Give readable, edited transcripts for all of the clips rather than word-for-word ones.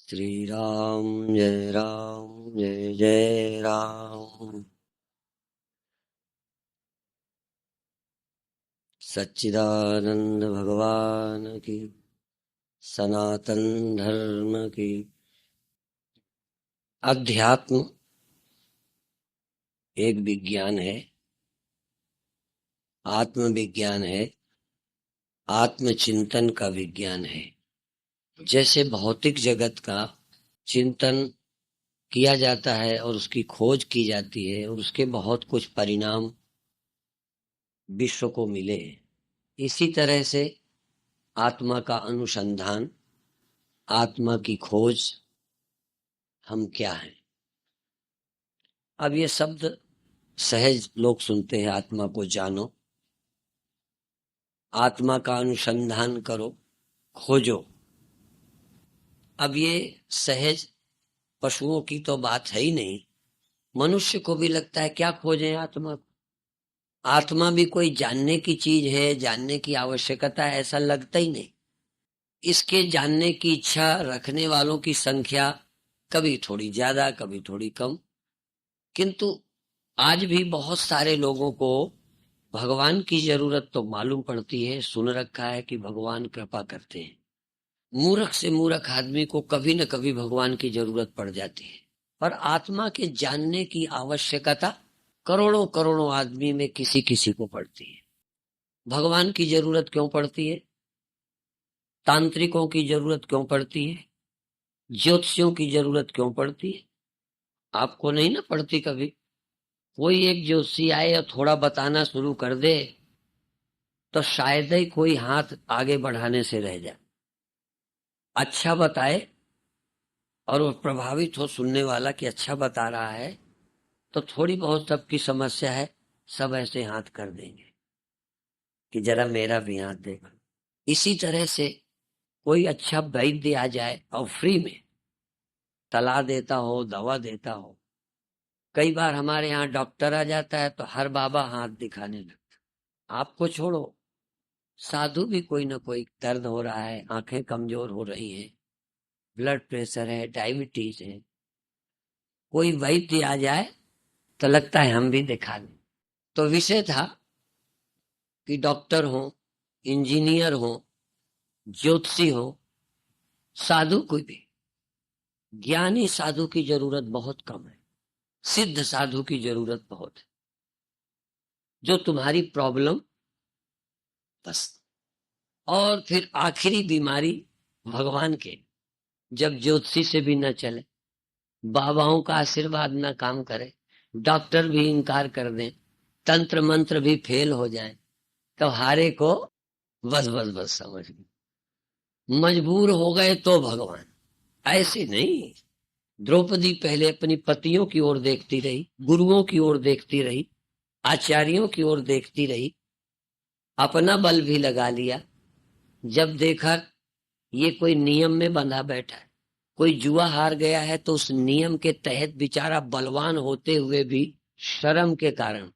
श्री राम जय जय राम। सच्चिदानंद भगवान की, सनातन धर्म की। अध्यात्म एक विज्ञान है, आत्मविज्ञान है, आत्मचिंतन का विज्ञान है। जैसे भौतिक जगत का चिंतन किया जाता है और उसकी खोज की जाती है और उसके बहुत कुछ परिणाम विश्व को मिले, इसी तरह से आत्मा का अनुसंधान, आत्मा की खोज, हम क्या हैं। अब ये शब्द सहज लोग सुनते हैं, आत्मा को जानो, आत्मा का अनुसंधान करो, खोजो। अब ये सहज पशुओं की तो बात है ही नहीं। मनुष्य को भी लगता है क्या खोजें आत्मा को। आत्मा भी कोई जानने की चीज है, जानने की आवश्यकता है, ऐसा लगता ही नहीं। इसके जानने की इच्छा रखने वालों की संख्या कभी थोड़ी ज्यादा, कभी थोड़ी कम, किंतु आज भी बहुत सारे लोगों को भगवान की जरूरत तो मालूम पड़ती है, सुन रखा है कि भगवान कृपा करते हैं। मूर्ख से मूर्ख आदमी को कभी न कभी भगवान की जरूरत पड़ जाती है। पर आत्मा के जानने की आवश्यकता करोड़ों करोड़ों आदमी में किसी किसी को पड़ती है। भगवान की जरूरत क्यों पड़ती है? तांत्रिकों की जरूरत क्यों पड़ती है? ज्योतिषियों की जरूरत क्यों पड़ती है? आपको नहीं ना पड़ती कभी? कोई एक ज्योतिषी आए और थोड़ा बताना शुरू कर दे तो शायद ही कोई हाथ आगे बढ़ाने से रह जाए। अच्छा बताए और वो प्रभावित हो सुनने वाला कि अच्छा बता रहा है, तो थोड़ी बहुत सबकी समस्या है, सब ऐसे हाथ कर देंगे कि जरा मेरा भी हाथ देखो। इसी तरह से कोई अच्छा वैद्य आ जाए और फ्री में सलाह देता हो, दवा देता हो। कई बार हमारे यहाँ डॉक्टर आ जाता है तो हर बाबा हाथ दिखाने लगता। आपको छोड़ो, साधु भी कोई ना कोई दर्द हो रहा है, आंखें कमजोर हो रही हैं, ब्लड प्रेशर है, डायबिटीज है, कोई वैद्य आ जाए तो लगता है हम भी दिखा लें। तो विषय था कि डॉक्टर हो, इंजीनियर हो, ज्योतिषी हो, साधु कोई भी, ज्ञानी साधु की जरूरत बहुत कम है, सिद्ध साधु की जरूरत बहुत है, जो तुम्हारी प्रॉब्लम बस। और फिर आखिरी बीमारी भगवान के, जब ज्योतिषी से भी न चले, बाबाओं का आशीर्वाद न काम करे, डॉक्टर भी इनकार कर दें, तंत्र मंत्र भी फेल हो जाए, तो हारे को बस बस बस समझ गए, मजबूर हो गए तो भगवान। ऐसे नहीं। द्रौपदी पहले अपनी पतियों की ओर देखती रही, गुरुओं की ओर देखती रही, आचार्यों की ओर देखती रही, अपना बल भी लगा लिया। जब देखा ये कोई नियम में बंधा बैठा है, कोई जुआ हार गया है, तो उस नियम के तहत बेचारा बलवान होते हुए भी शर्म के कारण,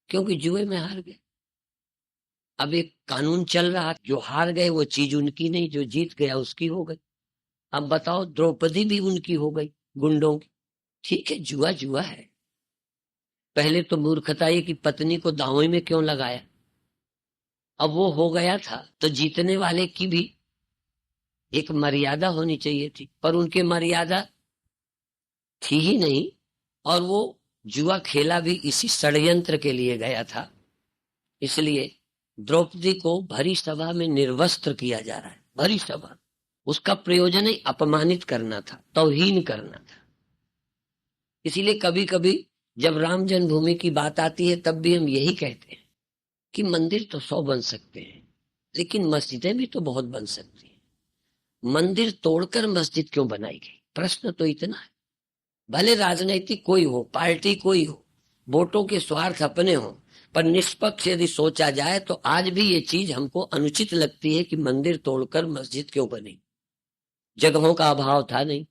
क्योंकि जुए में हार गए। अब एक कानून चल रहा, जो हार गए वो चीज उनकी नहीं, जो जीत गया उसकी हो गई। अब बताओ, द्रौपदी भी उनकी हो गई, गुंडों की। ठीक है, जुआ जुआ है। पहले तो मूर्खता ये कि पत्नी को दांव में क्यों लगाया। अब वो हो गया था तो जीतने वाले की भी एक मर्यादा होनी चाहिए थी, पर उनकी मर्यादा थी ही नहीं। और वो जुआ खेला भी इसी षड्यंत्र के लिए गया था। इसलिए द्रौपदी को भरी सभा में निर्वस्त्र किया जा रहा है, भरी सभा। उसका प्रयोजन ही अपमानित करना था, तौहीन करना था। इसीलिए कभी कभी जब राम जन्मभूमि की बात आती है तब भी हम यही कहते हैं कि मंदिर तो 100 बन सकते हैं, लेकिन मस्जिदें भी तो बहुत बन सकती हैं। मंदिर तोड़कर मस्जिद क्यों बनाई गई? प्रश्न तो इतना है। भले राजनीतिक कोई हो, पार्टी कोई हो, वोटों के स्वार्थ अपने हो, पर निष्पक्ष यदि सोचा जाए तो आज भी ये चीज हमको अनुचित लगती है कि मंदिर तोड़कर मस्जिद क्यों बनी। जगहों का अभाव था नहीं,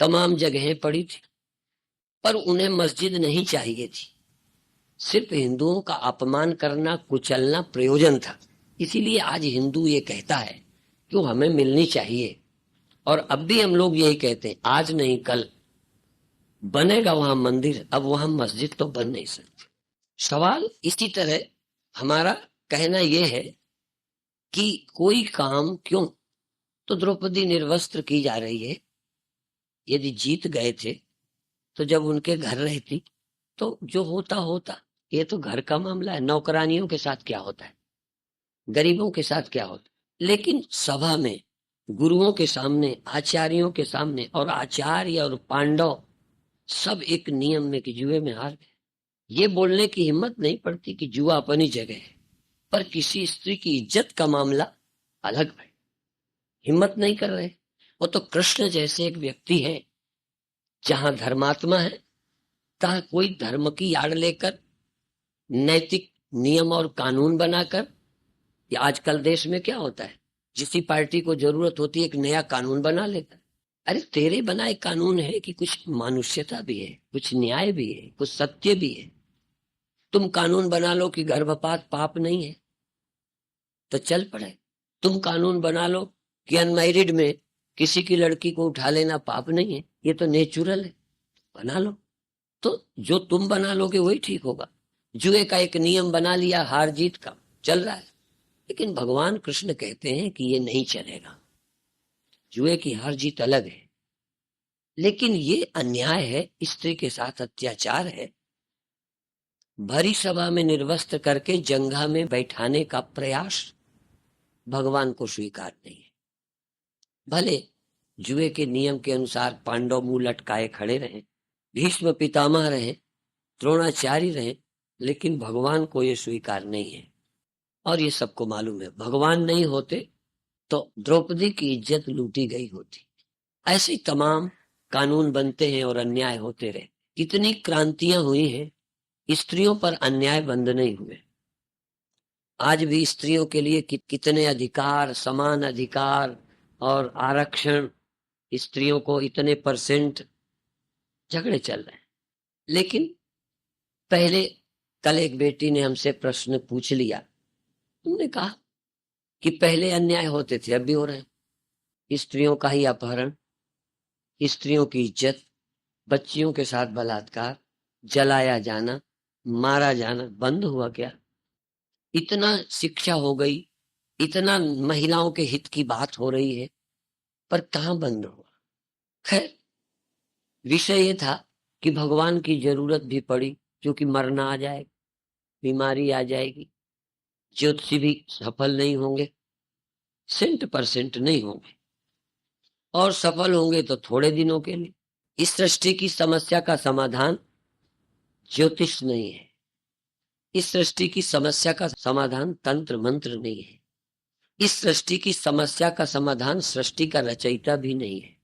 तमाम जगहें पड़ी थी, पर उन्हें मस्जिद नहीं चाहिए थी। सिर्फ हिंदुओं का अपमान करना, कुचलना प्रयोजन था। इसीलिए आज हिंदू ये कहता है कि वो हमें मिलनी चाहिए और अब भी हम लोग यही कहते हैं, आज नहीं कल बनेगा वहां मंदिर, अब वहां मस्जिद तो बन नहीं सकती। सवाल इसी तरह हमारा कहना यह है कि कोई काम क्यों, तो द्रौपदी निर्वस्त्र की जा रही है, यदि जीत गए थे तो जब उनके घर रहती तो जो होता होता, ये तो घर का मामला है, नौकरानियों के साथ क्या होता है, गरीबों के साथ क्या होता है। लेकिन सभा में, गुरुओं के सामने, आचार्यों के सामने, और आचार्य और पांडव सब एक नियम में कि जुए में हार गए, ये बोलने की हिम्मत नहीं पड़ती कि जुआ अपनी जगह है, पर किसी स्त्री की इज्जत का मामला अलग है, हिम्मत नहीं कर रहे। वो तो कृष्ण जैसे एक व्यक्ति है, जहां धर्मात्मा है तहां कोई धर्म की आड़ लेकर नैतिक नियम और कानून बनाकर, या आजकल देश में क्या होता है, जिसी पार्टी को जरूरत होती है एक नया कानून बना लेता है। अरे तेरे बनाए कानून है कि कुछ मानुष्यता भी है, कुछ न्याय भी है, कुछ सत्य भी है। तुम कानून बना लो कि गर्भपात पाप नहीं है तो चल पड़े, तुम कानून बना लो कि अनमैरिड में किसी की लड़की को उठा लेना पाप नहीं है, ये तो नेचुरल है, बना लो। तो जो तुम बना लोगे वही ठीक होगा। जुए का एक नियम बना लिया, हार जीत का चल रहा है, लेकिन भगवान कृष्ण कहते हैं कि ये नहीं चलेगा, जुए की हार जीत अलग है। लेकिन ये अन्याय है, स्त्री के साथ अत्याचार है, भरी सभा में निर्वस्त्र करके जंघा में बैठाने का प्रयास भगवान को स्वीकार नहीं है। भले जुए के नियम के अनुसार पांडव मुंह लटकाए खड़े रहे, भीष्म पितामह रहे, द्रोणाचार्य रहे, लेकिन भगवान को ये स्वीकार नहीं है। और ये सबको मालूम है, भगवान नहीं होते तो द्रौपदी की इज्जत लूटी गई होती। ऐसे ही तमाम कानून बनते हैं और अन्याय होते रहे। कितनी क्रांतियां हुई हैं, स्त्रियों पर अन्याय बंद नहीं हुए। आज भी स्त्रियों के लिए कितने अधिकार, समान अधिकार और आरक्षण, स्त्रियों को इतने परसेंट, झगड़े चल रहे हैं। लेकिन पहले, कल एक बेटी ने हमसे प्रश्न पूछ लिया, तुमने कहा कि पहले अन्याय होते थे, अब भी हो रहे हैं। स्त्रियों का ही अपहरण, स्त्रियों की इज्जत, बच्चियों के साथ बलात्कार, जलाया जाना, मारा जाना बंद हुआ क्या? इतना शिक्षा हो गई, इतना महिलाओं के हित की बात हो रही है, पर कहां बंद हुआ? खैर, विषय ये था कि भगवान की जरूरत भी पड़ी, क्योंकि मरना आ जाएगा, बीमारी आ जाएगी, ज्योतिषी भी सफल नहीं होंगे, 100% नहीं होंगे, और सफल होंगे तो थोड़े दिनों के लिए। इस सृष्टि की समस्या का समाधान ज्योतिष नहीं है, इस सृष्टि की समस्या का समाधान तंत्र मंत्र नहीं है, इस सृष्टि की समस्या का समाधान सृष्टि का रचयिता भी नहीं है।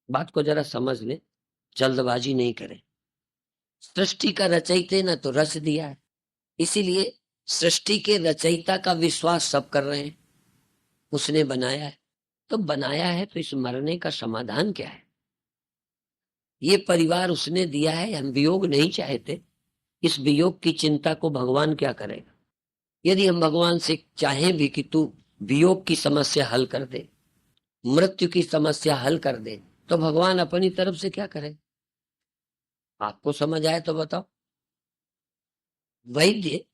बात को जरा समझ ले, जल्दबाजी नहीं करें। सृष्टि का रचयिता ने तो रच दिया है, इसीलिए सृष्टि के रचयिता का विश्वास सब कर रहे हैं, उसने बनाया है। तो बनाया है तो इस मरने का समाधान क्या है? ये परिवार उसने दिया है, हम वियोग नहीं चाहते, इस वियोग की चिंता को भगवान क्या करेगा? यदि हम भगवान से चाहें भी कि तू वियोग की समस्या हल कर दे, मृत्यु की समस्या हल कर दे, तो भगवान अपनी तरफ से क्या करे? आपको समझ आए तो बताओ। वैद्य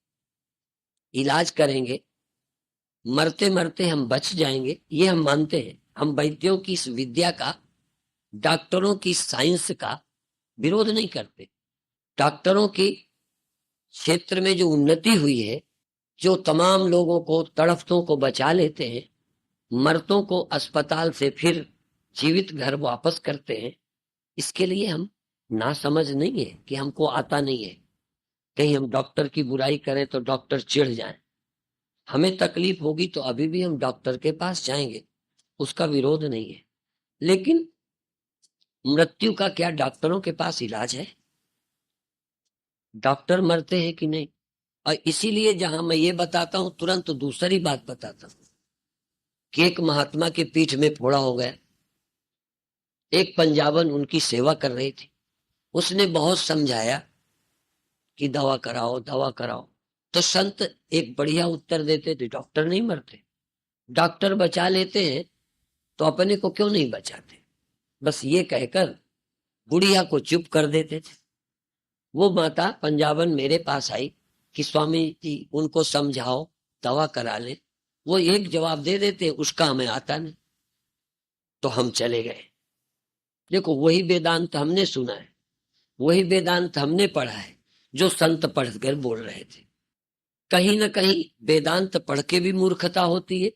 इलाज करेंगे, मरते मरते हम बच जाएंगे, ये हम मानते हैं। हम वैद्यों की इस विद्या का, डॉक्टरों की साइंस का विरोध नहीं करते। डॉक्टरों की क्षेत्र में जो उन्नति हुई है, जो तमाम लोगों को, तड़फतों को बचा लेते हैं, मर्तों को अस्पताल से फिर जीवित घर वापस करते हैं, इसके लिए हम ना समझ नहीं है कि हमको आता नहीं है। कहीं हम डॉक्टर की बुराई करें तो डॉक्टर चिढ़ जाएं, हमें तकलीफ होगी तो अभी भी हम डॉक्टर के पास जाएंगे, उसका विरोध नहीं है। लेकिन मृत्यु का क्या डॉक्टरों के पास इलाज है? डॉक्टर मरते हैं कि नहीं? और इसीलिए जहां मैं ये बताता हूं, तुरंत दूसरी बात बताता हूं कि एक महात्मा के पीठ में फोड़ा हो गया, एक पंजाबन उनकी सेवा कर रही थी, उसने बहुत समझाया कि दवा कराओ दवा कराओ, तो संत एक बढ़िया उत्तर देते थे, डॉक्टर नहीं मरते, डॉक्टर बचा लेते हैं तो अपने को क्यों नहीं बचाते? बस ये कहकर बुढ़िया को चुप कर देते थे। वो माता पंजाबन मेरे पास आई कि स्वामी जी उनको समझाओ, दवा करा ले। वो एक जवाब दे देते, उसका हमें आता नहीं। तो हम चले गए। देखो, वही वेदांत हमने सुना है, वही वेदांत हमने पढ़ा है जो संत पढ़कर बोल रहे थे। कहीं ना कहीं वेदांत पढ़ के भी मूर्खता होती है,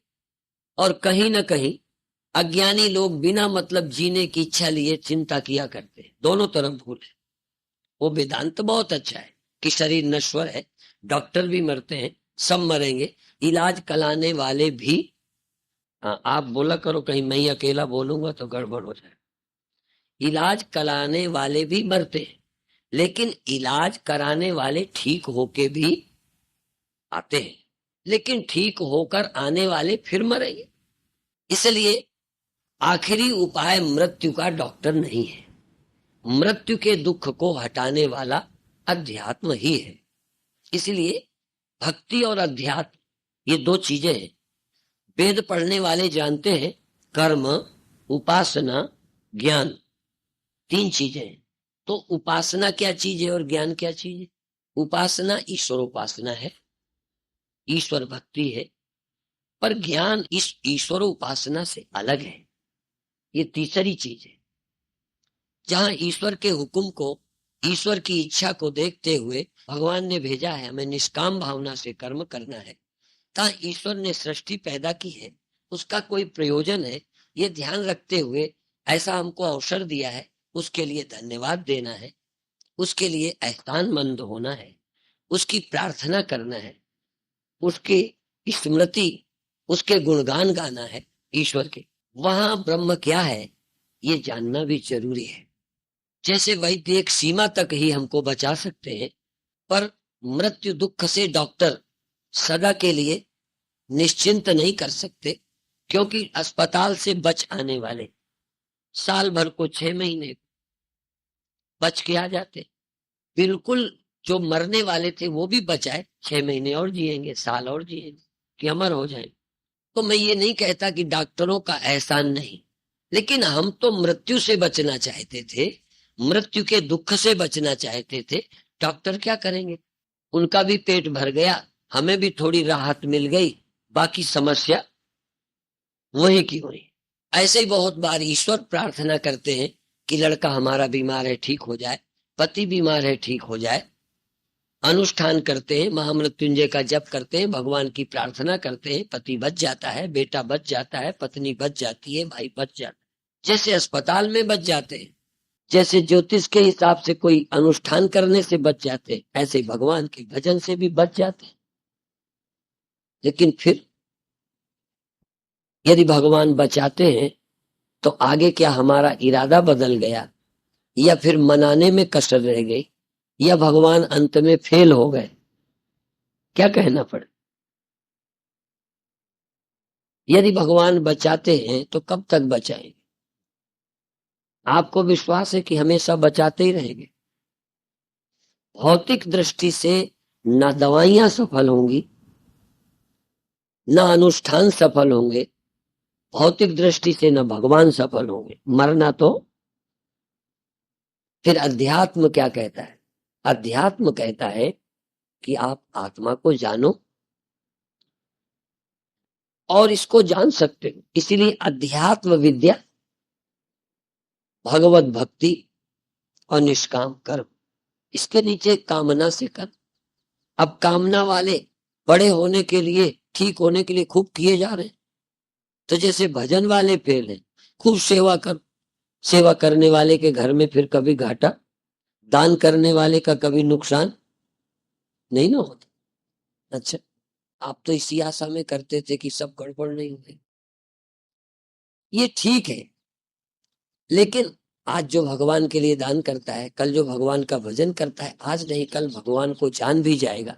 और कहीं ना कहीं अज्ञानी लोग बिना मतलब जीने की इच्छा लिए चिंता किया करते हैं। दोनों तरफ भूल है। वो वेदांत बहुत अच्छा है कि शरीर नश्वर है, डॉक्टर भी मरते हैं, सब मरेंगे, इलाज कराने वाले भी। हाँ, आप बोला करो, कहीं मैं ही अकेला बोलूंगा तो गड़बड़ हो जाए। इलाज कराने वाले भी मरते हैं, लेकिन इलाज कराने वाले ठीक होके भी आते हैं, लेकिन ठीक होकर आने वाले फिर मरेंगे। इसलिए आखिरी उपाय मृत्यु का डॉक्टर नहीं है। मृत्यु के दुख को हटाने वाला अध्यात्म ही है। इसलिए भक्ति और अध्यात्म ये दो चीजें हैं। वेद पढ़ने वाले जानते हैं कर्म, उपासना, ज्ञान, तीन चीजें हैं। तो उपासना क्या चीज है और ज्ञान क्या चीज है? उपासना ईश्वर उपासना है, ईश्वर भक्ति है। पर ज्ञान इस ईश्वर उपासना से अलग है, ये तीसरी चीज है। जहां ईश्वर के हुक्म को, ईश्वर की इच्छा को देखते हुए भगवान ने भेजा है हमें निष्काम भावना से कर्म करना है, तहाँ ईश्वर ने सृष्टि पैदा की है, उसका कोई प्रयोजन है, ये ध्यान रखते हुए ऐसा हमको अवसर दिया है, उसके लिए धन्यवाद देना है, उसके लिए एहसानमंद होना है, उसकी प्रार्थना करना है, उसकी स्मृति, उसके गुणगान गाना है ईश्वर के। वहां ब्रह्म क्या है ये जानना भी जरूरी है। जैसे वैद्य एक सीमा तक ही हमको बचा सकते हैं, पर मृत्यु दुख से डॉक्टर सदा के लिए निश्चिंत नहीं कर सकते, क्योंकि अस्पताल से बच आने वाले साल भर को 6 महीने बच के आ जाते। बिल्कुल जो मरने वाले थे वो भी बचाए, 6 महीने और जिएंगे, साल और जिएंगे कि अमर हो जाए। तो मैं ये नहीं कहता कि डॉक्टरों का एहसान नहीं, लेकिन हम तो मृत्यु से बचना चाहते थे, मृत्यु के दुख से बचना चाहते थे। डॉक्टर क्या करेंगे? उनका भी पेट भर गया, हमें भी थोड़ी राहत मिल गई, बाकी समस्या वही की वही। ऐसे ही बहुत बार ईश्वर प्रार्थना करते हैं कि लड़का हमारा बीमार है ठीक हो जाए, पति बीमार है ठीक हो जाए। अनुष्ठान करते हैं, महामृत्युंजय का जप करते हैं, भगवान की प्रार्थना करते हैं, पति बच जाता है, बेटा बच जाता है, पत्नी बच जाती है, भाई बच जाता है। जैसे अस्पताल में बच जाते हैं, जैसे ज्योतिष के हिसाब से कोई अनुष्ठान करने से बच जाते हैं, ऐसे भगवान के भजन से भी बच जाते हैं। लेकिन फिर यदि भगवान बचाते हैं तो आगे क्या हमारा इरादा बदल गया, या फिर मनाने में कसर रह गई, या भगवान अंत में फेल हो गए? क्या कहना पड़े? यदि भगवान बचाते हैं तो कब तक बचाएंगे? आपको विश्वास है कि हमेशा बचाते ही रहेंगे? भौतिक दृष्टि से ना दवाइयां सफल होंगी, ना अनुष्ठान सफल होंगे, भौतिक दृष्टि से न भगवान सफल होंगे, मरना तो। फिर अध्यात्म क्या कहता है? अध्यात्म कहता है कि आप आत्मा को जानो और इसको जान सकते हो। इसीलिए अध्यात्म विद्या, भगवत भक्ति और निष्काम कर्म, इसके नीचे कामना से कर। अब कामना वाले बड़े होने के लिए, ठीक होने के लिए खूब किए जा रहे हैं। तो जैसे भजन वाले फेल हैं, खूब सेवा कर, सेवा करने वाले के घर में फिर कभी घाटा, दान करने वाले का कभी नुकसान नहीं ना होता। अच्छा, आप तो इसी आशा में करते थे कि सब गड़बड़ नहीं हुए। ये ठीक है, लेकिन आज जो भगवान के लिए दान करता है, कल जो भगवान का भजन करता है, आज नहीं कल भगवान को जान भी जाएगा,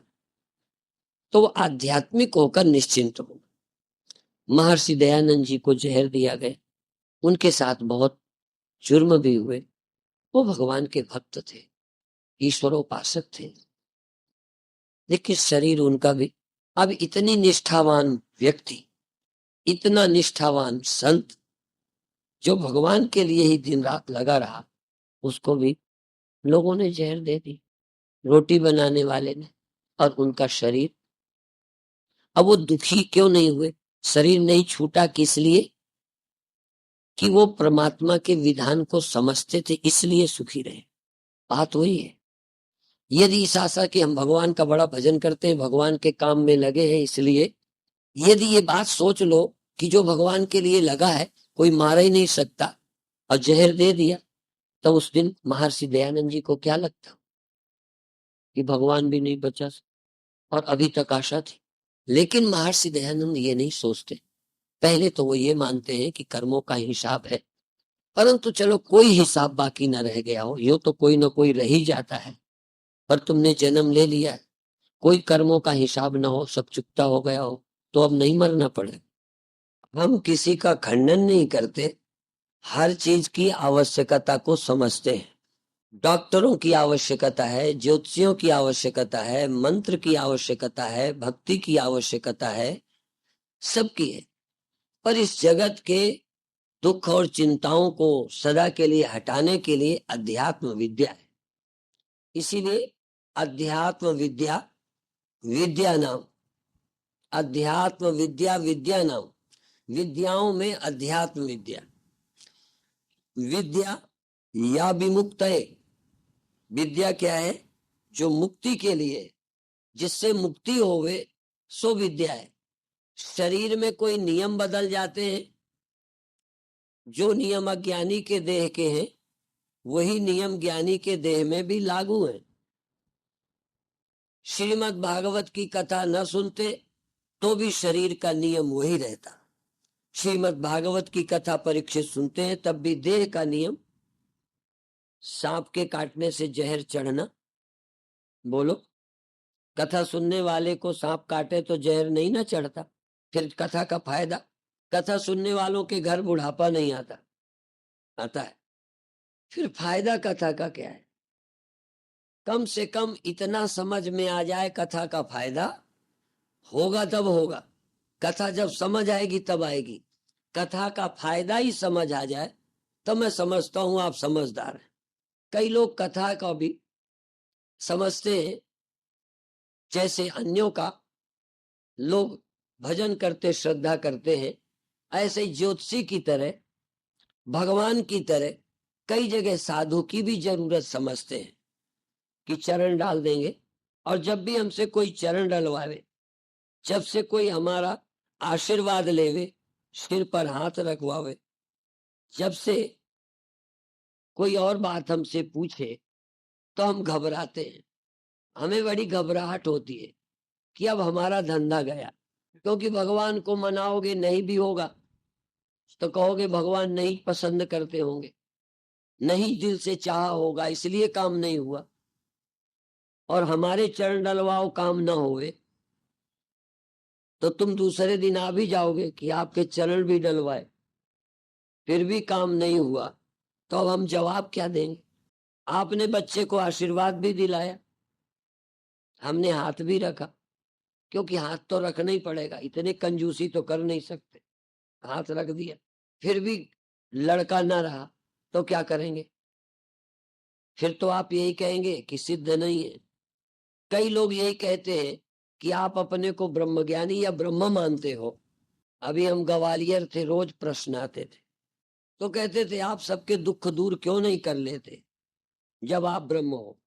तो वो आध्यात्मिक होकर निश्चिंत हो। महर्षि दयानंद जी को जहर दिया गया, उनके साथ बहुत जुर्म भी हुए। वो भगवान के भक्त थे, ईश्वरोपासक थे, लेकिन शरीर उनका भी। अब इतनी निष्ठावान व्यक्ति, इतना निष्ठावान संत जो भगवान के लिए ही दिन रात लगा रहा, उसको भी लोगों ने जहर दे दी, रोटी बनाने वाले ने, और उनका शरीर। अब वो दुखी क्यों नहीं हुए? शरीर नहीं छूटा किस लिए? कि वो परमात्मा के विधान को समझते थे, इसलिए सुखी रहे। बात वही है। यदि इस आशा कि हम भगवान का बड़ा भजन करते हैं, भगवान के काम में लगे हैं, इसलिए यदि ये बात सोच लो कि जो भगवान के लिए लगा है कोई मार ही नहीं सकता, और जहर दे दिया, तो उस दिन महर्षि दयानंद जी को क्या लगता कि भगवान भी नहीं बचा सकता, और अभी तक आशा थी। लेकिन महर्षि दयानंद ये नहीं सोचते। पहले तो वो ये मानते हैं कि कर्मों का हिसाब है, परंतु चलो कोई हिसाब बाकी न रह गया हो, यो तो कोई ना कोई रह ही जाता है। पर तुमने जन्म ले लिया है, कोई कर्मों का हिसाब ना हो, सब चुकता हो गया हो, तो अब नहीं मरना पड़े। हम किसी का खंडन नहीं करते, हर चीज की आवश्यकता को समझते हैं। डॉक्टरों की आवश्यकता है, ज्योतिषियों की आवश्यकता है, मंत्र की आवश्यकता है, भक्ति की आवश्यकता है, सबकी है। पर इस जगत के दुख और चिंताओं को सदा के लिए हटाने के लिए अध्यात्म विद्या है। इसीलिए अध्यात्म विद्या विद्या नाम, अध्यात्म विद्या विद्या नाम, विद्याओं में अध्यात्म विद्या। विद्या या विमुक्त है। विद्या क्या है? जो मुक्ति के लिए, जिससे मुक्ति होवे, सो विद्या है। शरीर में कोई नियम बदल जाते हैं, जो नियम अज्ञानी के देह के हैं वही नियम ज्ञानी के देह में भी लागू है। श्रीमद् भागवत की कथा न सुनते तो भी शरीर का नियम वही रहता। श्रीमद् भागवत की कथा परीक्षित सुनते हैं तब भी देह का नियम, सांप के काटने से जहर चढ़ना। बोलो, कथा सुनने वाले को सांप काटे तो जहर नहीं ना चढ़ता, फिर कथा का फायदा? कथा सुनने वालों के घर बुढ़ापा नहीं आता, आता है, फिर फायदा कथा का क्या है? कम से कम इतना समझ में आ जाए, कथा का फायदा होगा तब होगा। कथा जब समझ आएगी तब आएगी। कथा का फायदा ही समझ आ जाए तो मैं समझता हूं आप समझदार हैं। कई लोग कथा का भी समझते हैं जैसे अन्यों का लोग भजन करते श्रद्धा करते हैं, ऐसे ही ज्योतिषी की तरह, भगवान की तरह कई जगह साधु की भी जरूरत समझते हैं कि चरण डाल देंगे। और जब भी हमसे कोई चरण डलवावे, जब से कोई हमारा आशीर्वाद लेवे, सिर पर हाथ रखवावे, जब से कोई और बात हमसे पूछे, तो हम घबराते हैं। हमें बड़ी घबराहट होती है कि अब हमारा धंधा गया। क्योंकि भगवान को मनाओगे नहीं भी होगा तो कहोगे भगवान नहीं पसंद करते होंगे, नहीं दिल से चाहा होगा इसलिए काम नहीं हुआ। और हमारे चरण डलवाओ काम ना होवे तो तुम दूसरे दिन आ भी जाओगे कि आपके चरण भी डलवाए, फिर भी काम नहीं हुआ, तो अब हम जवाब क्या देंगे? आपने बच्चे को आशीर्वाद भी दिलाया, हमने हाथ भी रखा, क्योंकि हाथ तो रखना ही पड़ेगा, इतने कंजूसी तो कर नहीं सकते। हाथ रख दिया, फिर भी लड़का ना रहा तो क्या करेंगे? फिर तो आप यही कहेंगे कि सिद्ध नहीं है। कई लोग यही कहते हैं कि आप अपने को ब्रह्मज्ञानी या ब्रह्म मानते हो। अभी हम ग्वालियर थे, रोज प्रश्न आते थे, तो कहते थे आप सबके दुख दूर क्यों नहीं कर लेते जब आप ब्रह्म हो?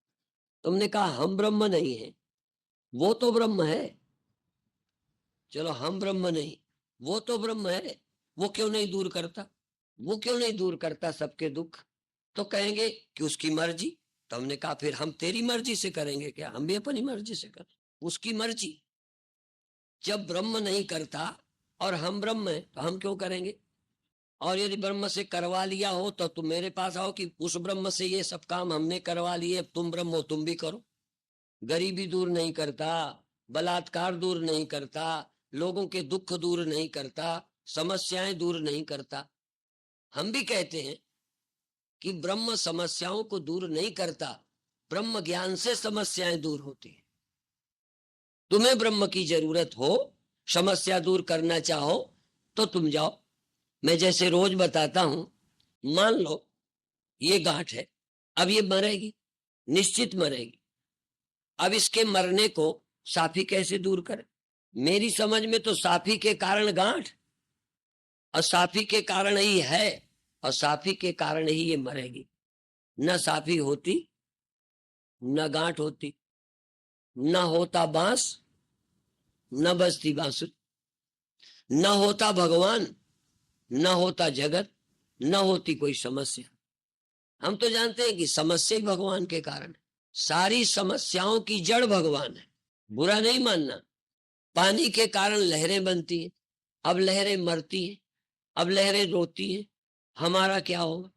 तुमने कहा हम ब्रह्म नहीं है, वो तो ब्रह्म है। चलो हम ब्रह्म नहीं, वो तो ब्रह्म है, वो क्यों नहीं दूर करता? वो क्यों नहीं दूर करता सबके दुख? तो कहेंगे कि उसकी मर्जी। तो हमने कहा फिर हम तेरी मर्जी से करेंगे क्या? हम भी अपनी मर्जी से करें। उसकी मर्जी। जब ब्रह्म नहीं करता और हम ब्रह्म है तो हम क्यों करेंगे? और यदि ब्रह्म से करवा लिया हो तो तुम मेरे पास आओ कि उस ब्रह्म से ये सब काम हमने करवा लिए, तुम ब्रह्म हो तुम भी करो। गरीबी दूर नहीं करता, बलात्कार दूर नहीं करता, लोगों के दुख दूर नहीं करता, समस्याएं दूर नहीं करता। हम भी कहते हैं कि ब्रह्म समस्याओं को दूर नहीं करता, ब्रह्म ज्ञान से समस्याएं दूर होती है। तुम्हें ब्रह्म की जरूरत हो, समस्या दूर करना चाहो तो तुम जाओ। मैं जैसे रोज बताता हूं मान लो ये गांठ है, अब ये मरेगी, निश्चित मरेगी। अब इसके मरने को साफी कैसे दूर करे? मेरी समझ में तो साफी के कारण गांठ, और साफी के कारण ही है, और साफी के कारण ही ये मरेगी। न साफी होती न गांठ होती, न होता बांस न बजती बांसुरी, न होता भगवान न होता जगत, न होती कोई समस्या। हम तो जानते हैं कि समस्या ही भगवान के कारण है। सारी समस्याओं की जड़ भगवान है, बुरा नहीं मानना। पानी के कारण लहरें बनती हैं, अब लहरें मरती हैं, अब लहरें रोती हैं, हमारा क्या होगा?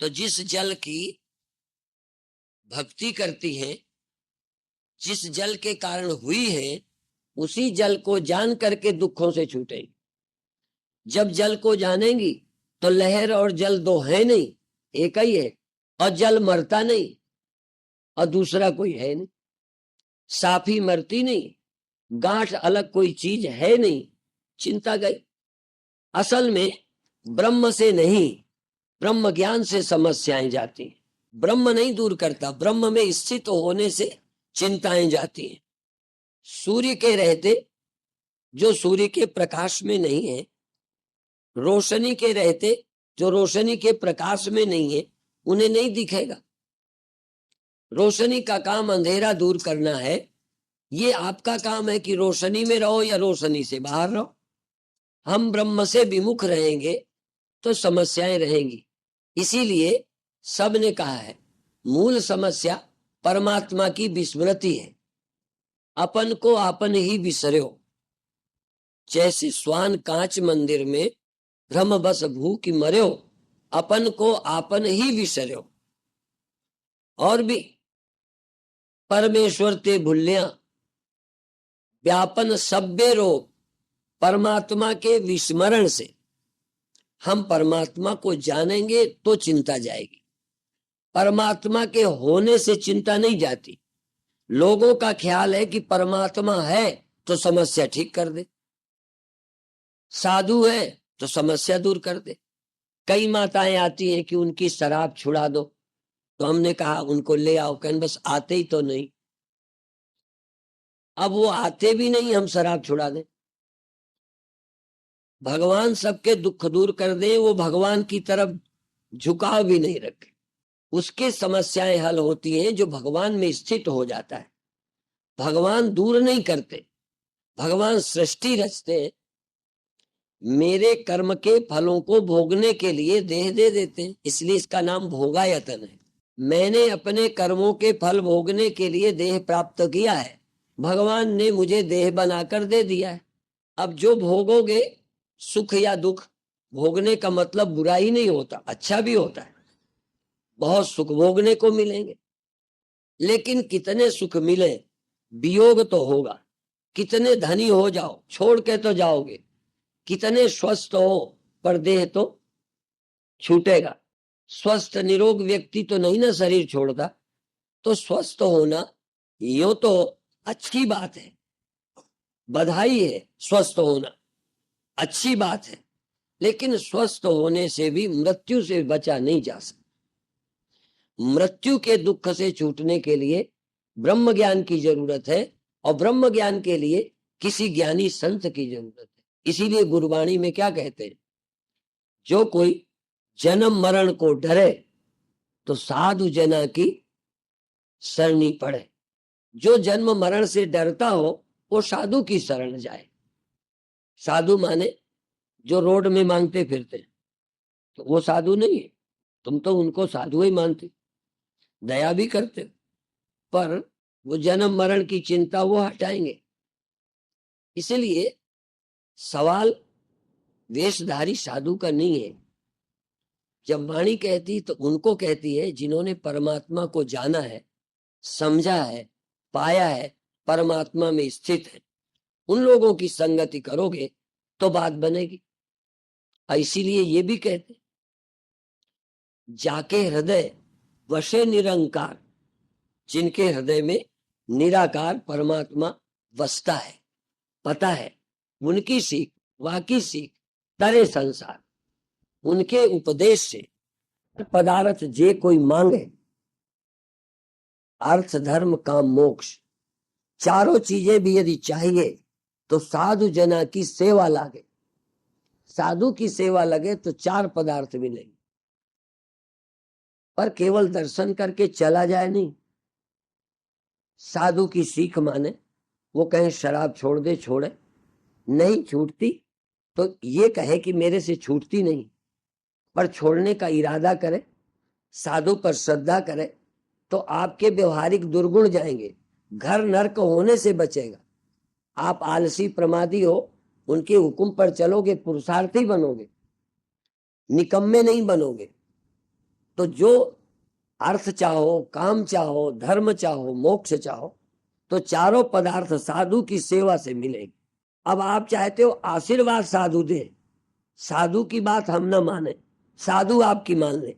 तो जिस जल की भक्ति करती है, जिस जल के कारण हुई है, उसी जल को जान करके दुखों से छूटेंगे। जब जल को जानेंगी तो लहर और जल दो है नहीं, एक ही है, और जल मरता नहीं और दूसरा कोई है नहीं। साफी मरती नहीं, गांठ अलग कोई चीज है नहीं, चिंता गई। असल में ब्रह्म से नहीं, ब्रह्म ज्ञान से समस्याएं जाती हैं। ब्रह्म नहीं दूर करता, ब्रह्म में स्थित होने से चिंताएं जाती हैं। सूर्य के रहते, जो सूर्य के प्रकाश में नहीं है, रोशनी के रहते, जो रोशनी के प्रकाश में नहीं है, उन्हें नहीं दिखेगा। रोशनी का काम अंधेरा दूर करना है, ये आपका काम है कि रोशनी में रहो या रोशनी से बाहर रहो। हम ब्रह्म से विमुख रहेंगे तो समस्याएं रहेंगी। इसीलिए सब ने कहा है मूल समस्या परमात्मा की विस्मृति है। अपन को आपन ही बिसर्यो, जैसे स्वान कांच मंदिर में भ्रम बस भूख मर्यो, अपन को आपन ही बिसर्यो। और भी परमेश्वर ते भूल्या, व्यापन सभ्य रोग। परमात्मा के विस्मरण से हम परमात्मा को जानेंगे तो चिंता जाएगी। परमात्मा के होने से चिंता नहीं जाती। लोगों का ख्याल है कि परमात्मा है तो समस्या ठीक कर दे, साधु है तो समस्या दूर कर दे। कई माताएं आती हैं कि उनकी शराब छुड़ा दो, तो हमने कहा उनको ले आओ, कहने बस आते ही तो नहीं। अब वो आते भी नहीं, हम शराब छुड़ा दें? भगवान सबके दुख दूर कर दे, वो भगवान की तरफ झुकाव भी नहीं रखे। उसके समस्याएं हल होती हैं जो भगवान में स्थित हो जाता है। भगवान दूर नहीं करते, भगवान सृष्टि रचते हैं। मेरे कर्म के फलों को भोगने के लिए देह दे देते हैं, इसलिए इसका नाम भोगायतन है। मैंने अपने कर्मों के फल भोगने के लिए देह प्राप्त किया है, भगवान ने मुझे देह बनाकर दे दिया है। अब जो भोगोगे, सुख या दुख, भोगने का मतलब बुरा ही नहीं होता, अच्छा भी होता है। बहुत सुख भोगने को मिलेंगे, लेकिन कितने सुख मिले वियोग तो होगा। कितने धनी हो जाओ छोड़ के तो जाओगे, कितने स्वस्थ हो पर देह तो छूटेगा। स्वस्थ निरोग व्यक्ति तो नहीं ना शरीर छोड़ता, तो स्वस्थ होना यो तो अच्छी बात है, बधाई है। स्वस्थ होना अच्छी बात है, लेकिन स्वस्थ होने से भी मृत्यु से बचा नहीं जा सकता। मृत्यु के दुख से छूटने के लिए ब्रह्म ज्ञान की जरूरत है, और ब्रह्म ज्ञान के लिए किसी ज्ञानी संत की जरूरत है। इसीलिए गुरबाणी में क्या कहते हैं, जो कोई जन्म मरण को डरे तो साधु जना की शरणी पड़े। जो जन्म मरण से डरता हो वो साधु की शरण जाए। साधु माने जो रोड में मांगते फिरते, तो वो साधु नहीं है। तुम तो उनको साधु ही मानते, दया भी करते, पर वो जन्म मरण की चिंता वो हटाएंगे। इसलिए सवाल वेशधारी साधु का नहीं है। जब वाणी कहती तो उनको कहती है जिन्होंने परमात्मा को जाना है, समझा है, पाया है, परमात्मा में स्थित है। उन लोगों की संगति करोगे तो बात बनेगी। इसीलिए ये भी कहते जाके हृदय वशे निरंकार, जिनके हृदय में निराकार परमात्मा वसता है, पता है, उनकी सीख, वाकी सीख तरे संसार। उनके उपदेश से पदार्थ जे कोई मांगे, अर्थ धर्म काम मोक्ष, चारों चीजें भी यदि चाहिए तो साधु जना की सेवा लागे। साधु की सेवा लगे तो चार पदार्थ मिलेंगे। पर केवल दर्शन करके चला जाए नहीं। साधु की सीख माने, वो कहे शराब छोड़ दे, छोड़े, नहीं छूटती तो ये कहे कि मेरे से छूटती नहीं, पर छोड़ने का इरादा करे, साधु पर श्रद्धा करे, तो आपके व्यवहारिक दुर्गुण जाएंगे, घर नरक होने से बचेगा। आप आलसी प्रमादी हो, उनके हुक्म पर चलोगे, पुरुषार्थी बनोगे, निकम्मे नहीं बनोगे। तो जो अर्थ चाहो, काम चाहो, धर्म चाहो, मोक्ष चाहो, तो चारों पदार्थ साधु की सेवा से मिलेंगे। अब आप चाहते हो आशीर्वाद साधु दे, साधु की बात हम न माने, साधु आपकी मान ले।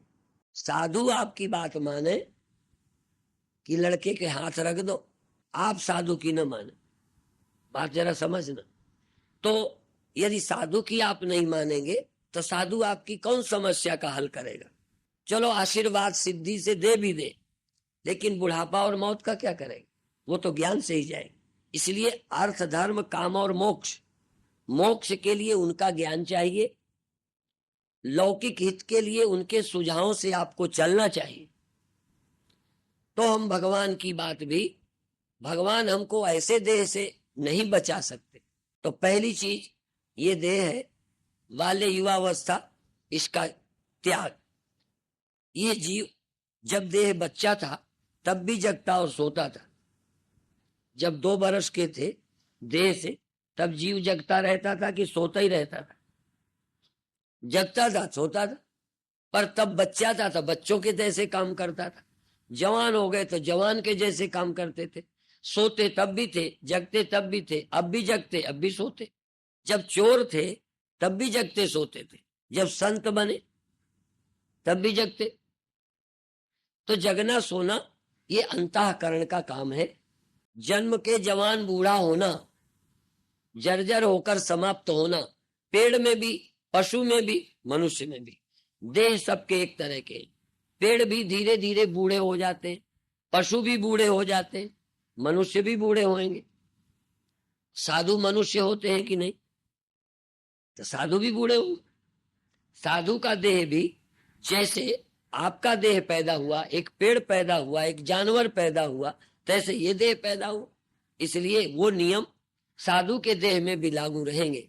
साधु आपकी बात माने कि लड़के के हाथ रख दो, आप साधु की न माने। बात जरा समझना। तो यदि साधु की आप नहीं मानेंगे तो साधु आपकी कौन समस्या का हल करेगा? चलो आशीर्वाद सिद्धि से दे भी दे, लेकिन बुढ़ापा और मौत का क्या करेगा? वो तो ज्ञान से ही जाएगा। इसलिए अर्थ धर्म काम और मोक्ष, मोक्ष के लिए उनका ज्ञान चाहिए, लौकिक हित के लिए उनके सुझावों से आपको चलना चाहिए। तो हम भगवान की बात भी, भगवान हमको ऐसे देह से नहीं बचा सकते। तो पहली चीज ये देह है, वाले युवावस्था, इसका त्याग। ये जीव जब देह बच्चा था तब भी जगता और सोता था। जब 2 बरस के थे देह से, तब जीव जगता रहता था कि सोता ही रहता था? जगता था, सोता था। पर तब बच्चा था तो बच्चों के जैसे काम करता था, जवान हो गए तो जवान के जैसे काम करते थे। सोते तब भी थे, जगते तब भी थे, अब भी जगते, अब भी सोते। जब चोर थे तब भी जगते सोते थे, जब संत बने तब भी जगते। तो जगना सोना ये अंतःकरण का काम है। जन्म के जवान बूढ़ा होना, जर्जर होकर समाप्त होना, पेड़ में भी, पशु में भी, मनुष्य में भी। देह सबके एक तरह के। पेड़ भी धीरे धीरे बूढ़े हो जाते हैं, पशु भी बूढ़े हो जाते हैं, मनुष्य भी बूढ़े होंगे। साधु मनुष्य होते हैं कि नहीं? तो साधु भी बूढ़े होंगे। साधु का देह भी जैसे आपका देह पैदा हुआ, एक पेड़ पैदा हुआ, एक जानवर पैदा हुआ, तैसे ये देह पैदा हुआ। इसलिए वो नियम साधु के देह में भी लागू रहेंगे।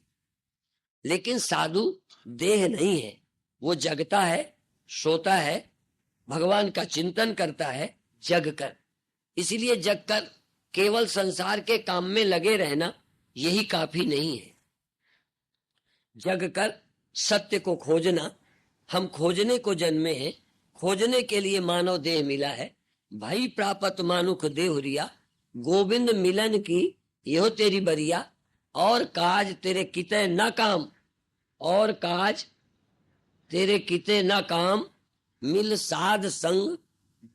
लेकिन साधु देह नहीं है, वो जगता है, सोता है, भगवान का चिंतन करता है जग कर। इसलिए जग कर केवल संसार के काम में लगे रहना यही काफी नहीं है। जग कर सत्य को खोजना, हम खोजने को जन्मे हैं, खोजने के लिए मानव देह मिला है। भाई प्रापत मानुख देहुरिया, गोविंद मिलन की यो तेरी बरिया, और काज तेरे किते न काम, और काज तेरे किते न काम, मिल साध संग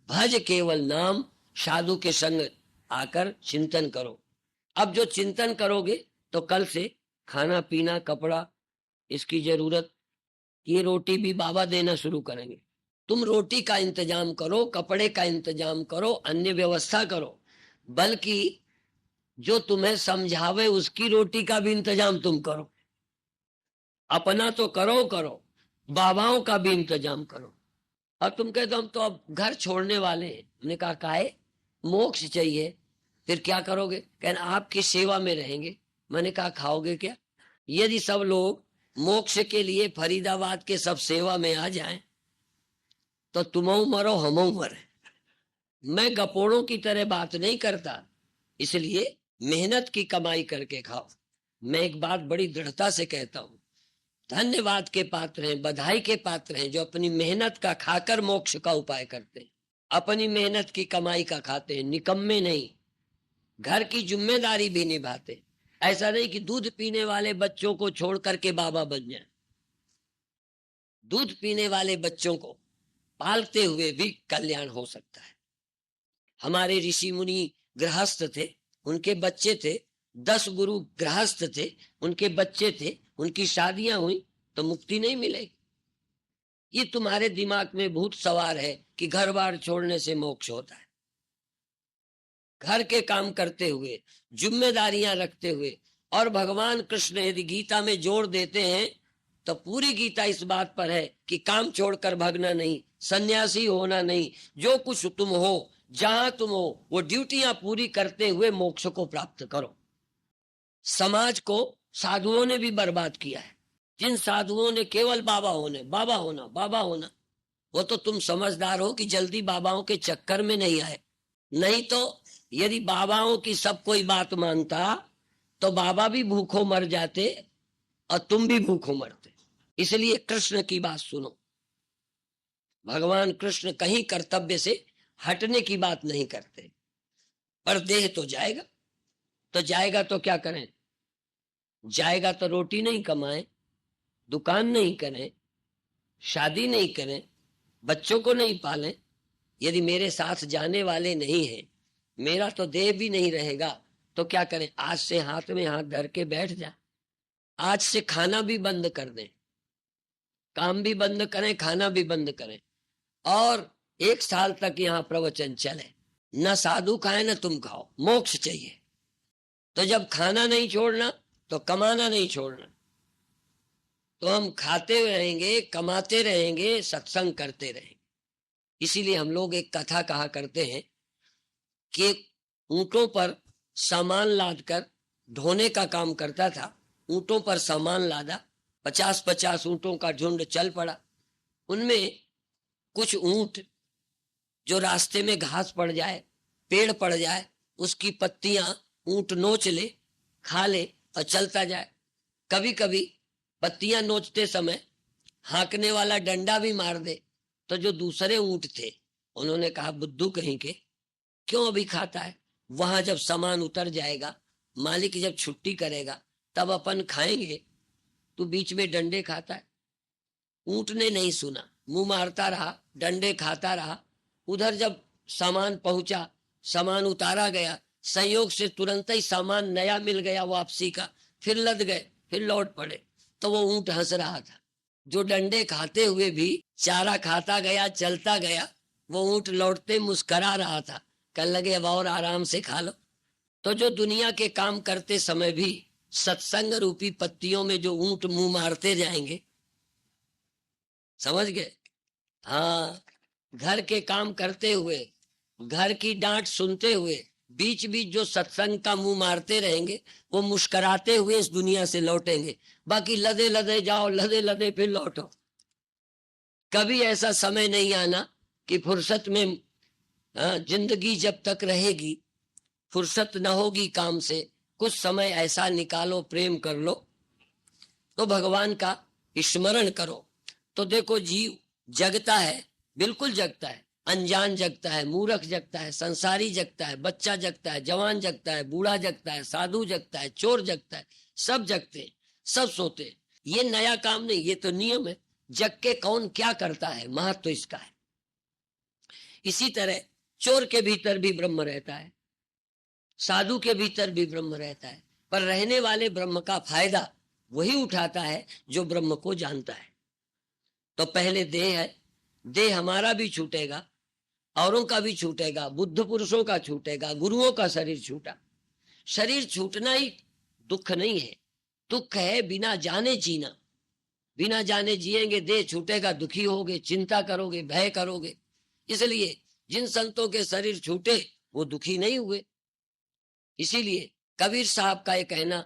भज केवल नाम। साधु के संग आकर चिंतन करो। अब जो चिंतन करोगे तो कल से खाना पीना कपड़ा इसकी जरूरत, ये रोटी भी बाबा देना शुरू करेंगे। तुम रोटी का इंतजाम करो, कपड़े का इंतजाम करो, अन्य व्यवस्था करो, बल्कि जो तुम्हें समझावे उसकी रोटी का भी इंतजाम तुम करो। अपना तो करो करो, बाबाओं का भी इंतजाम करो। और तुम कहते हम तो अब घर छोड़ने वाले हैं। हमने कहा काहे? मोक्ष चाहिए। फिर क्या करोगे? कहना आपकी सेवा में रहेंगे। मैंने कहा खाओगे क्या? यदि सब लोग मोक्ष के लिए फरीदाबाद के सब सेवा में आ जाएं तो तुमऊ मरो हमऊ मरे। मैं गपोड़ों की तरह बात नहीं करता, इसलिए मेहनत की कमाई करके खाओ। मैं एक बात बड़ी दृढ़ता से कहता हूं, धन्यवाद के पात्र हैं, बधाई के पात्र हैं जो अपनी मेहनत का खाकर मोक्ष का उपाय करते हैं, अपनी मेहनत की कमाई का खाते हैं, निकम्मे नहीं, घर की जिम्मेदारी भी निभाते। ऐसा नहीं कि दूध पीने वाले बच्चों को छोड़ करके बाबा बन जाए। दूध पीने वाले बच्चों को पालते हुए भी कल्याण हो सकता है। हमारे ऋषि मुनि गृहस्थ थे, उनके बच्चे थे, 10 गुरु गृहस्थ थे, उनके बच्चे थे, उनकी शादियां हुई तो मुक्ति नहीं मिलेगी। ये तुम्हारे दिमाग में भूत सवार है कि घर बार छोड़ने से मोक्ष होता है। घर के काम करते हुए, जिम्मेदारियां रखते हुए, और भगवान कृष्ण यदि गीता में जोर देते हैं तो पूरी गीता इस बात पर है कि काम छोड़कर भागना नहीं, सन्यासी होना नहीं, जो कुछ तुम हो, जहां तुम हो, वो ड्यूटियां पूरी करते हुए मोक्ष को प्राप्त करो। समाज को साधुओं ने भी बर्बाद किया है। जिन साधुओं ने केवल बाबा होने, बाबा होना, बाबा होना, वो तो तुम समझदार हो कि जल्दी बाबाओं के चक्कर में नहीं आए। नहीं तो यदि बाबाओं की सब कोई बात मानता तो बाबा भी भूखों मर जाते और तुम भी भूखों मरते। इसलिए कृष्ण की बात सुनो। भगवान कृष्ण कहीं कर्तव्य से हटने की बात नहीं करते। पर देह तो जाएगा, तो जाएगा तो क्या करें? जाएगा तो रोटी नहीं कमाए, दुकान नहीं करें, शादी नहीं करें, बच्चों को नहीं पालें। यदि मेरे साथ जाने वाले नहीं हैं, मेरा तो देह भी नहीं रहेगा, तो क्या करें? आज से हाथ में हाथ धर के बैठ जाए। आज से खाना भी बंद कर दें, काम भी बंद करें, खाना भी बंद करें, और 1 साल तक यहाँ प्रवचन चले। न साधु खाए न तुम खाओ, मोक्ष चाहिए। तो जब खाना नहीं छोड़ना तो कमाना नहीं छोड़ना। तो हम खाते रहेंगे, कमाते रहेंगे, सत्संग करते रहेंगे। इसीलिए हम लोग एक कथा कहा करते हैं कि ऊंटों पर सामान लाद कर ढोने का काम करता था। ऊंटों पर सामान लादा, 50-50 ऊंटों का झुंड चल पड़ा। उनमें कुछ ऊंट जो रास्ते में घास पड़ जाए, पेड़ पड़ जाए, उसकी पत्तियां ऊंट नोच ले, खा ले और चलता जाए। कभी कभी पत्तियां नोचते समय हाँकने वाला डंडा भी मार दे। तो जो दूसरे ऊंट थे उन्होंने कहा, बुद्धू कहीं के, क्यों अभी खाता है? वहां जब सामान उतर जाएगा, मालिक जब छुट्टी करेगा, तब अपन खाएंगे, तू बीच में डंडे खाता है। ऊंट ने नहीं सुना, मुंह मारता रहा, डंडे खाता रहा। उधर जब सामान पहुंचा, सामान उतारा गया, संयोग से तुरंत ही सामान नया मिल गया वापसी का, फिर लद गए, फिर लौट पड़े। तो वो ऊंट हंस रहा था। जो डंडे खाते हुए भी चारा खाता गया, चलता गया, वो ऊंट लौटते मुस्करा रहा था। कहने लगे, अब और आराम से खा लो। तो जो दुनिया के काम करते समय भी सत्संग रूपी पत्तियों में जो ऊंट मुंह मारते जाएंगे, समझ गए? हाँ, घर के काम करते हुए, घर की डांट सुनते हुए, बीच बीच जो सत्संग का मुंह मारते रहेंगे, वो मुस्कराते हुए इस दुनिया से लौटेंगे। बाकी लदे लदे जाओ, लदे लदे फिर लौटो। कभी ऐसा समय नहीं आना कि फुर्सत में, जिंदगी जब तक रहेगी, फुर्सत न होगी काम से, कुछ समय ऐसा निकालो, प्रेम कर लो, तो भगवान का स्मरण करो। तो देखो, जीव जगता है, बिल्कुल जगता है। अनजान जगता है, मूर्ख जगता है, संसारी जगता है, बच्चा जगता है, जवान जगता है, बूढ़ा जगता है, साधु जगता है, चोर जगता है, सब जगते हैं, सब सोते हैं। ये नया काम नहीं, ये तो नियम है। जग के कौन क्या करता है, महत्व तो इसका है। इसी तरह चोर के भीतर भी ब्रह्म रहता है, साधु के भीतर भी ब्रह्म रहता है। पर रहने वाले ब्रह्म का फायदा वही उठाता है जो ब्रह्म को जानता है। तो पहले देह है, देह हमारा भी छूटेगा, औरों का भी छूटेगा, बुद्ध पुरुषों का छूटेगा, गुरुओं का शरीर छूटा। शरीर छूटना ही दुख नहीं है, दुख है बिना जाने जीना। बिना जाने जिएंगे, देह छूटेगा, दुखी होगे, चिंता करोगे, भय करोगे। इसलिए जिन संतों के शरीर छूटे वो दुखी नहीं हुए। इसीलिए कबीर साहब का ये कहना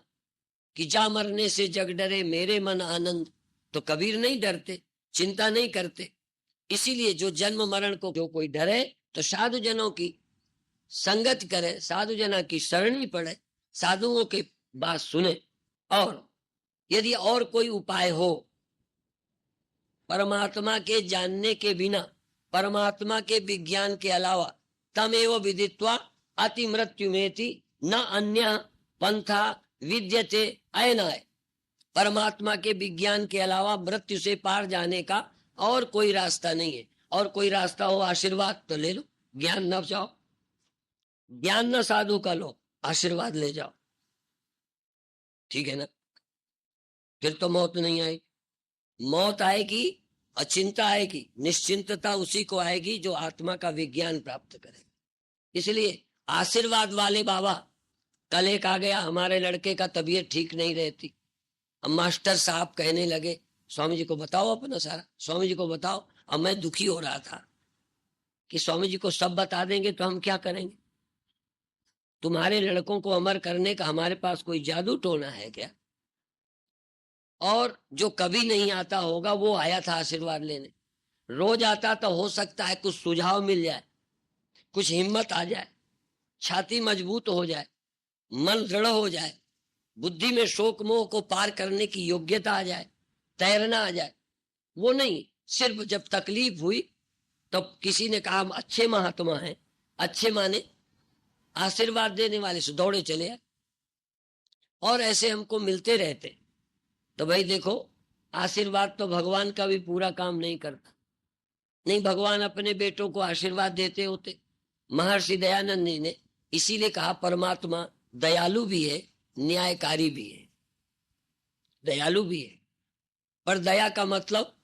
कि जा मरने से जग डरे मेरे मन आनंद, तो कबीर नहीं डरते, चिंता नहीं करते। इसीलिए जो जन्म मरण को जो कोई डरे तो साधु जनों की संगत करे, साधु जना की शरणी पड़े, साधुओं की बात सुने। और यदि और कोई उपाय हो परमात्मा के जानने के बिना, परमात्मा के विज्ञान के अलावा, तमेव विदित्वा अति मृत्युमेति न अन्य पंथा विद्यते अयनाय। परमात्मा के विज्ञान के अलावा मृत्यु से पार जाने का और कोई रास्ता नहीं है। और कोई रास्ता हो आशीर्वाद तो ले लो, ज्ञान न जाओ, ज्ञान न साधु का लो, आशीर्वाद ले जाओ, ठीक है ना? फिर तो मौत नहीं आएगी। मौत आएगी अचिंता आएगी, निश्चिंतता उसी को आएगी जो आत्मा का विज्ञान प्राप्त करे। इसलिए आशीर्वाद वाले बाबा, कल एक आ गया, हमारे लड़के का तबीयत ठीक नहीं रहती। अब मास्टर साहब कहने लगे स्वामी जी को बताओ अपना सारा, स्वामी जी को बताओ। अब मैं दुखी हो रहा था कि स्वामी जी को सब बता देंगे तो हम क्या करेंगे? तुम्हारे लड़कों को अमर करने का हमारे पास कोई जादू टोना है क्या? और जो कभी नहीं आता होगा वो आया था आशीर्वाद लेने, रोज आता तो हो सकता है कुछ सुझाव मिल जाए, कुछ हिम्मत आ जाए, छाती मजबूत हो जाए, मन दृढ़ हो जाए, बुद्धि में शोक मोह को पार करने की योग्यता आ जाए, तैरना आ जाए। वो नहीं, सिर्फ जब तकलीफ हुई तब तो किसी ने कहा हम अच्छे महात्मा हैं, अच्छे माने आशीर्वाद देने वाले से दौड़े चले आए। और ऐसे हमको मिलते रहते। तो भाई देखो, आशीर्वाद तो भगवान का भी पूरा काम नहीं करता। नहीं, भगवान अपने बेटों को आशीर्वाद देते होते। महर्षि दयानंद जी ने इसीलिए कहा परमात्मा दयालु भी है, न्यायकारी भी है। दयालु भी है, पर दया का मतलब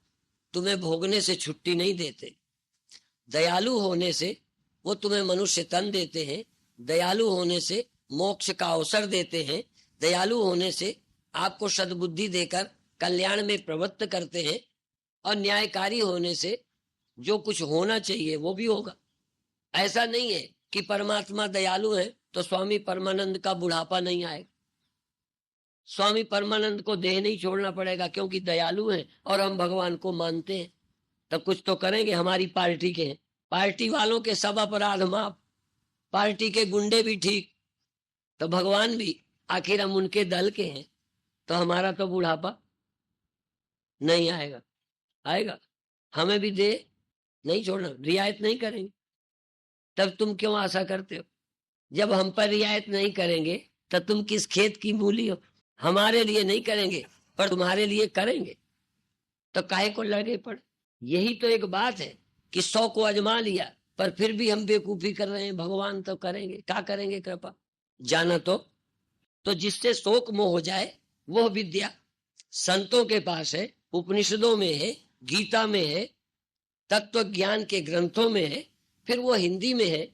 तुम्हें भोगने से छुट्टी नहीं देते। दयालु होने से वो तुम्हें मनुष्य तन देते हैं, दयालु होने से मोक्ष का अवसर देते हैं, दयालु होने से आपको सद्बुद्धि देकर कल्याण में प्रवृत्त करते हैं, और न्यायकारी होने से जो कुछ होना चाहिए वो भी होगा। ऐसा नहीं है कि परमात्मा दयालु है तो स्वामी परमानंद का बुढ़ापा नहीं आएगा, स्वामी परमानंद को देह नहीं छोड़ना पड़ेगा क्योंकि दयालु हैं और हम भगवान को मानते हैं। तब कुछ तो करेंगे, हमारी पार्टी के हैं, पार्टी वालों के सब अपराध माफ, पार्टी के गुंडे भी ठीक, तो भगवान भी, आखिर हम उनके दल के हैं, तो हमारा तो बुढ़ापा नहीं आएगा। आएगा, हमें भी दे नहीं छोड़ना, रियायत नहीं करेंगे। तब तुम क्यों आशा करते हो? जब हम पर रियायत नहीं करेंगे तो तुम किस खेत की मूली हो? हमारे लिए नहीं करेंगे पर तुम्हारे लिए करेंगे, तो काहे को लगे पड़े? यही तो एक बात है कि 100 को अजमा लिया पर फिर भी हम बेवकूफी कर रहे हैं। भगवान तो करेंगे, क्या करेंगे कृपा? जाना तो जिससे शोक मोह हो जाए वो विद्या संतों के पास है, उपनिषदों में है, गीता में है, तत्व ज्ञान के ग्रंथों में है। फिर वो हिंदी में है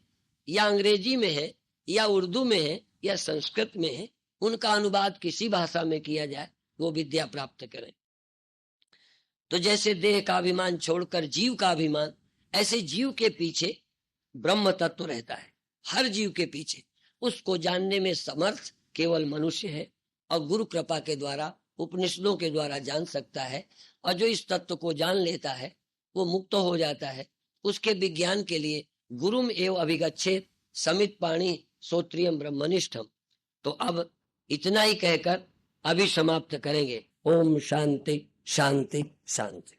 या अंग्रेजी में है या उर्दू में है या संस्कृत में है, उनका अनुवाद किसी भाषा में किया जाए, वो विद्या प्राप्त करें। तो जैसे देह का अभिमान छोड़कर जीव का अभिमान, ऐसे जीव के पीछे ब्रह्म तत्व रहता है, हर जीव के पीछे। उसको जानने में समर्थ केवल मनुष्य है और गुरु कृपा के द्वारा, उपनिषदों के द्वारा जान सकता है। और जो इस तत्व को जान लेता है वो मुक्त हो जाता है। उसके विज्ञान के लिए गुरुम एव अभिगच्छेत समित पाणी श्रोत्रियम ब्रह्मनिष्ठम। तो अब इतना ही कहकर अभी समाप्त करेंगे। ओम शांति शांति शांति।